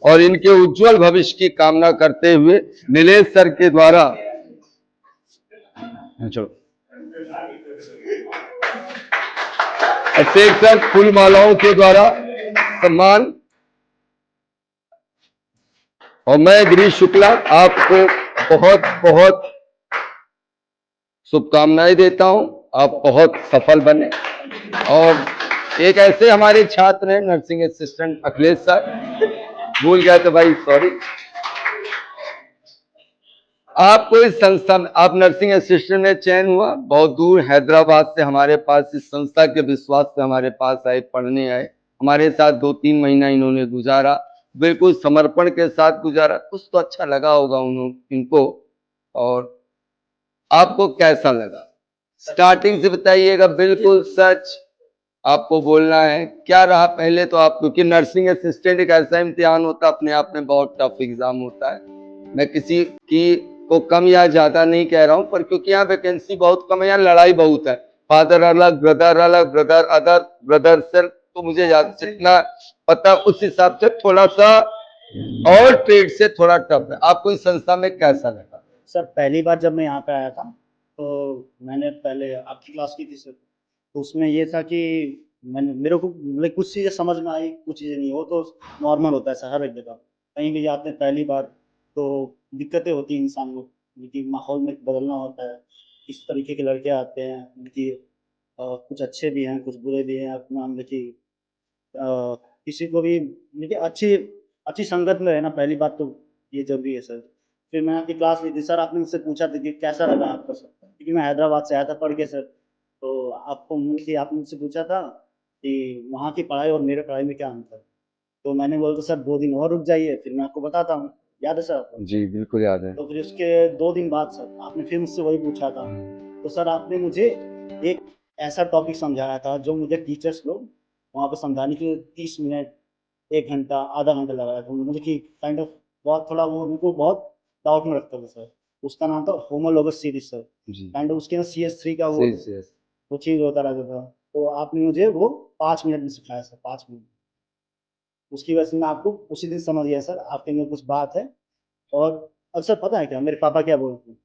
और इनके उज्जवल भविष्य की कामना करते हुए नीलेश सर के द्वारा अभिषेक सर फूल मालाओं के द्वारा सम्मान। और मैं गिरीश शुक्ला आपको बहुत बहुत शुभकामनाएं देता हूं, आप बहुत सफल बने। और एक ऐसे हमारे छात्र हैं नर्सिंग असिस्टेंट अखिलेश सर, भूल गया तो भाई सॉरी। आपको इस संस्था में, आप नर्सिंग असिस्टेंट में चयन हुआ, बहुत दूर हैदराबाद से हमारे पास इस संस्था के विश्वास से हमारे पास आए, पढ़ने आए, हमारे साथ 2-3 महीना इन्होंने गुजारा, बिल्कुल समर्पण के साथ गुजारा। कुछ तो अच्छा लगा होगा इनको। और आपको कैसा लगा स्टार्टिंग से बताइएगा, बिल्कुल सच आपको बोलना है। क्या रहा पहले तो आप, क्योंकि नर्सिंग असिस्टेंट एक ऐसा इम्तिहान होता है, अपने आप में बहुत टफ एग्जाम होता है। मैं किसी की को कम या ज्यादा नहीं कह रहा हूं, पर क्योंकि यहाँ वैकेंसी बहुत कम है, यहाँ लड़ाई बहुत है, फादर अलग, ब्रदर अदर, ब्रदर सर, तो मुझे जितना पता उस हिसाब से थोड़ा सा और ट्रेड से थोड़ा टफ है। आपको इस संस्था में कैसा लगा? सर पहली बार जब मैं यहाँ पे आया था तो मैंने पहले आपकी क्लास की थी सर, तो उसमें ये था कि मेरे को मतलब कुछ चीज़ें समझ में आई, कुछ चीज़ें नहीं। वो तो नॉर्मल होता है सर, हर एक जगह कहीं भी जाते हैं पहली बार तो दिक्कतें होती हैं इंसान को, क्योंकि माहौल में बदलना होता है। इस तरीके के लड़के आते हैं, उनकी कुछ अच्छे भी हैं, कुछ बुरे भी हैं। अपना मतलब कि किसी को भी देखिए अच्छी अच्छी संगत में रहना पहली बात तो ये जरूरी है सर। फिर मैंने आपकी क्लास ली थी सर, आपने मुझसे पूछा था कि कैसा लगा आपका सर, क्योंकि मैं हैदराबाद से आया था पढ़ के सर। तो आपको आपने मुझसे पूछा था कि वहाँ की पढ़ाई और मेरे पढ़ाई में क्या अंतर है। तो मैंने बोला था सर 2 दिन और रुक जाइए, फिर मैं आपको बताता हूँ। याद है सर आपको? जी बिल्कुल याद है। तो फिर उसके 2 दिन बाद सर आपने फिर मुझसे वही पूछा था। तो सर आपने मुझे एक ऐसा टॉपिक समझाया था जो मुझे टीचर्स लोग वहाँ पे समझाने के लिए 30 मिनट, 1 घंटा, आधा घंटा लगाया था मुझे, कि काइंड ऑफ बहुत थोड़ा वो उनको बहुत डाउट में रखता था सर। उसका नाम था homologous series sir, kind of उसके अंदर CS3 का वो चीज़ होता रहता था। तो आपने मुझे वो 5 मिनट में सिखाया सर, 5 मिनट। उसकी वजह से मैं आपको उसी दिन समझ गया सर आपके अंदर कुछ बात है। और अक्सर पता है क्या मेरे पापा क्या बोलते हैं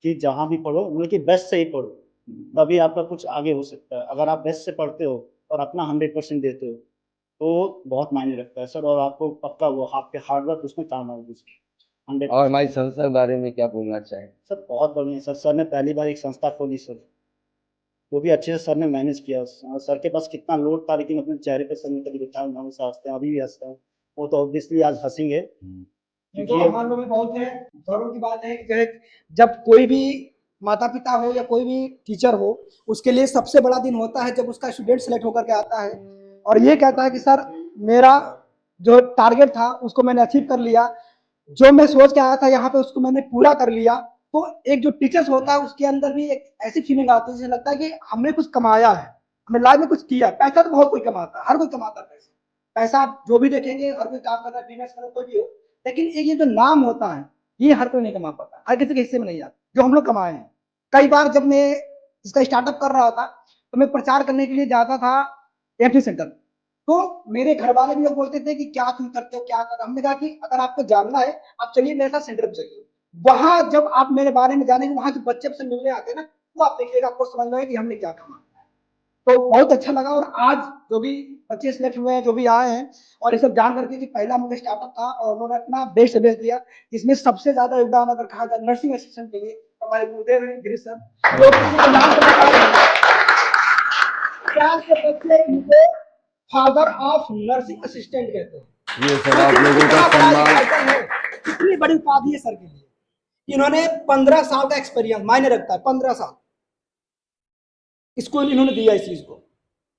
कि जहाँ भी पढ़ो मतलब कि बेस्ट से ही पढ़ो, तभी आपका कुछ आगे हो सकता है। अगर आप बेस्ट से पढ़ते हो और अपना 100% देते हो तो बहुत मायने रखता है सर, और आपको पक्का वो आपके हार्ड वर्क उसमें काम आएगी। और 100%। हमारी संस्था के बारे में क्या बोलना चाहें? सर बहुत बढ़िया सर, सर ने पहली बार एक संस्था खोली सर, वो भी अच्छे से सर ने मैनेज किया। सर के पास कितना लोड था, लेकिन अपने चेहरे पे सर ने कभी दिखाया ना, हमेशा हंसते हैं, अभी भी हंसते हैं। वो तो ऑब्वियसली आज हंसेंगे तो हमारे लोग में बहुत है, गौरव की बात है कि जब कोई भी माता पिता हो या कोई भी टीचर हो, उसके लिए सबसे बड़ा दिन होता है जब उसका स्टूडेंट सेलेक्ट होकर के आता है और ये कहता है कि सर मेरा जो टारगेट था उसको मैंने अचीव कर लिया, जो मैं सोच के आया था यहाँ पे उसको मैंने पूरा कर लिया। तो एक जो टीचर्स होता है उसके अंदर भी एक ऐसी फीलिंग आती है, जैसे लगता है कि हमने कुछ कमाया है, हमने लाइफ में कुछ किया। पैसा तो बहुत कोई कमाता है, हर कोई कमाता है पैसा, पैसा आप जो भी देखेंगे हर कोई काम कर रहा है, बिजनेस कर रहा है, कोई भी हो। लेकिन एक ये जो नाम होता है ये हर कोई नहीं कमा पाता, हर किसी के हिस्से में नहीं आता जो हम लोग कमाए हैं। कई बार जब मैं इसका स्टार्टअप कर रहा था तो मैं प्रचार करने के लिए जाता था एमपी सेंटर, तो मेरे घर वाले भी लोग बोलते थे कि क्या तुम करते हो, क्या कर। हमने कहा कि अगर आपको जानना है आप चलिए मेरे साथ सेंटर पे चलिए। वहां जब आप मेरे बारे में जानेंगे, वहां जो बच्चे से मिलने आते हैं ना, वो आप देखिएगा, आपको समझ में आएगा कि हमने क्या कमा। तो बहुत अच्छा लगा। और आज जो भी बच्चे सिलेक्ट हुए हैं, जो भी आए हैं, और ये सब जान करके कि पहला मुझे स्टार्टअप था और उन्होंने अपना बेस्ट बेच दिया। इसमें सबसे ज्यादा योगदान अगर कहा जाए नर्सिंग असिस्टेंट के लिए हमारे गुरुदेव हैं गिरीश सर, जो बच्चे फादर ऑफ नर्सिंग असिस्टेंट कहते हैं। ये सब आप लोगों का सम्मान। कितनी बड़ी उपाधि है सर के लिए। इन्होंने 15 साल का एक्सपीरियंस मायने रखता है, 15 साल स्कूल इन्होंने दिया इस चीज को।